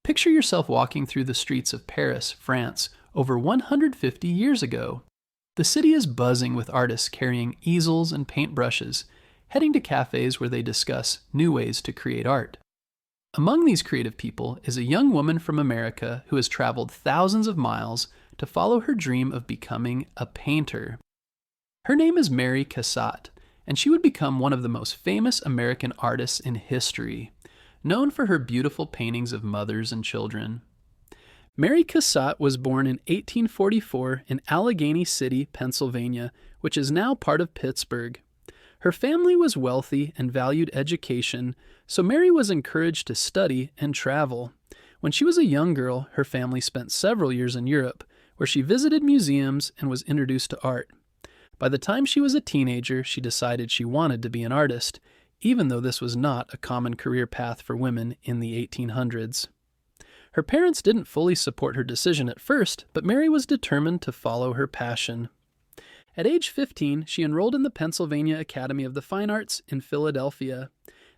Picture yourself walking through the streets of Paris, France, over 150 years ago. The city is buzzing with artists carrying easels and paintbrushes, heading to cafes where they discuss new ways to create art. Among these creative people is a young woman from America who has traveled thousands of miles to follow her dream of becoming a painter. Her name is Mary Cassatt, and she would become one of the most famous American artists in history, known for her beautiful paintings of mothers and children. Mary Cassatt was born in 1844 in Allegheny City, Pennsylvania, which is now part of Pittsburgh. Her family was wealthy and valued education, so Mary was encouraged to study and travel. When she was a young girl, her family spent several years in Europe, where she visited museums and was introduced to art. By the time she was a teenager, she decided she wanted to be an artist, even though this was not a common career path for women in the 1800s. Her parents didn't fully support her decision at first, but Mary was determined to follow her passion. At age 15, she enrolled in the Pennsylvania Academy of the Fine Arts in Philadelphia.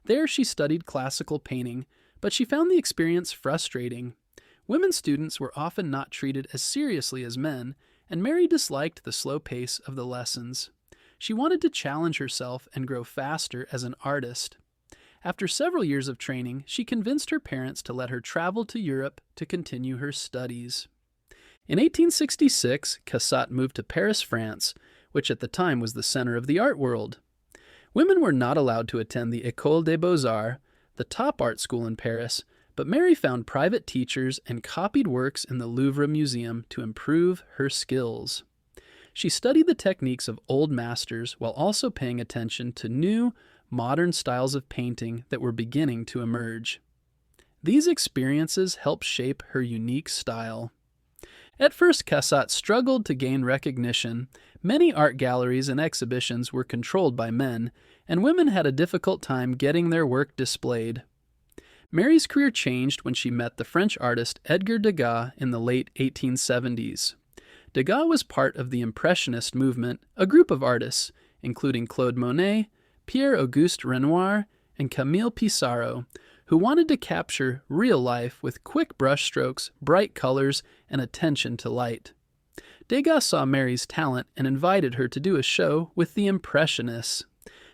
There she studied classical painting, but she found the experience frustrating. Women students were often not treated as seriously as men, and Mary disliked the slow pace of the lessons. She wanted to challenge herself and grow faster as an artist. After several years of training, she convinced her parents to let her travel to Europe to continue her studies. In 1866, Cassatt moved to Paris, France, which at the time was the center of the art world. Women were not allowed to attend the École des Beaux-Arts, the top art school in Paris, but Mary found private teachers and copied works in the Louvre Museum to improve her skills. She studied the techniques of old masters while also paying attention to new, modern styles of painting that were beginning to emerge. These experiences helped shape her unique style. At first, Cassatt struggled to gain recognition. Many art galleries and exhibitions were controlled by men, and women had a difficult time getting their work displayed. Mary's career changed when she met the French artist Edgar Degas in the late 1870s. Degas was part of the Impressionist movement, a group of artists, including Claude Monet, Pierre-Auguste Renoir, and Camille Pissarro, who wanted to capture real life with quick brushstrokes, bright colors, and attention to light. Degas saw Mary's talent and invited her to do a show with the Impressionists.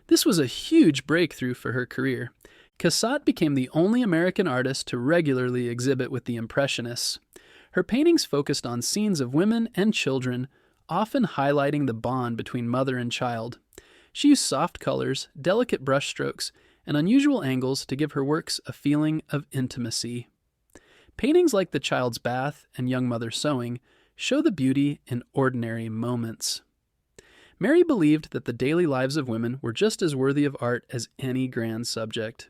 This was a huge breakthrough for her career. Cassatt became the only American artist to regularly exhibit with the Impressionists. Her paintings focused on scenes of women and children, often highlighting the bond between mother and child. She used soft colors, delicate brushstrokes, and unusual angles to give her works a feeling of intimacy. Paintings like The Child's Bath and Young Mother Sewing show the beauty in ordinary moments. Mary believed that the daily lives of women were just as worthy of art as any grand subject.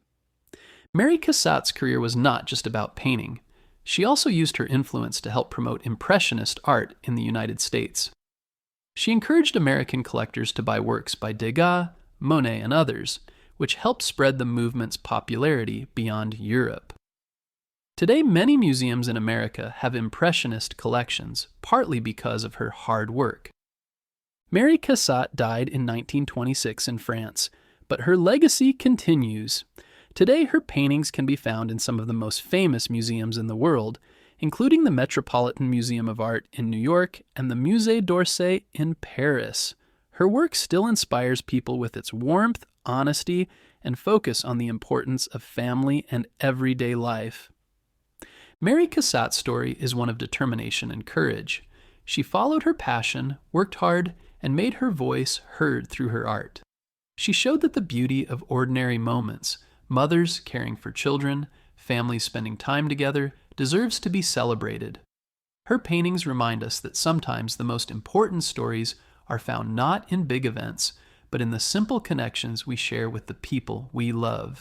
Mary Cassatt's career was not just about painting. She also used her influence to help promote Impressionist art in the United States. She encouraged American collectors to buy works by Degas, Monet, and others, which helped spread the movement's popularity beyond Europe. Today, many museums in America have Impressionist collections, partly because of her hard work. Mary Cassatt died in 1926 in France, but her legacy continues. Today, her paintings can be found in some of the most famous museums in the world, including the Metropolitan Museum of Art in New York and the Musée d'Orsay in Paris. Her work still inspires people with its warmth, honesty, and focus on the importance of family and everyday life. Mary Cassatt's story is one of determination and courage. She followed her passion, worked hard, and made her voice heard through her art. She showed that the beauty of ordinary moments, mothers caring for children, families spending time together, deserves to be celebrated. Her paintings remind us that sometimes the most important stories are found not in big events, but in the simple connections we share with the people we love.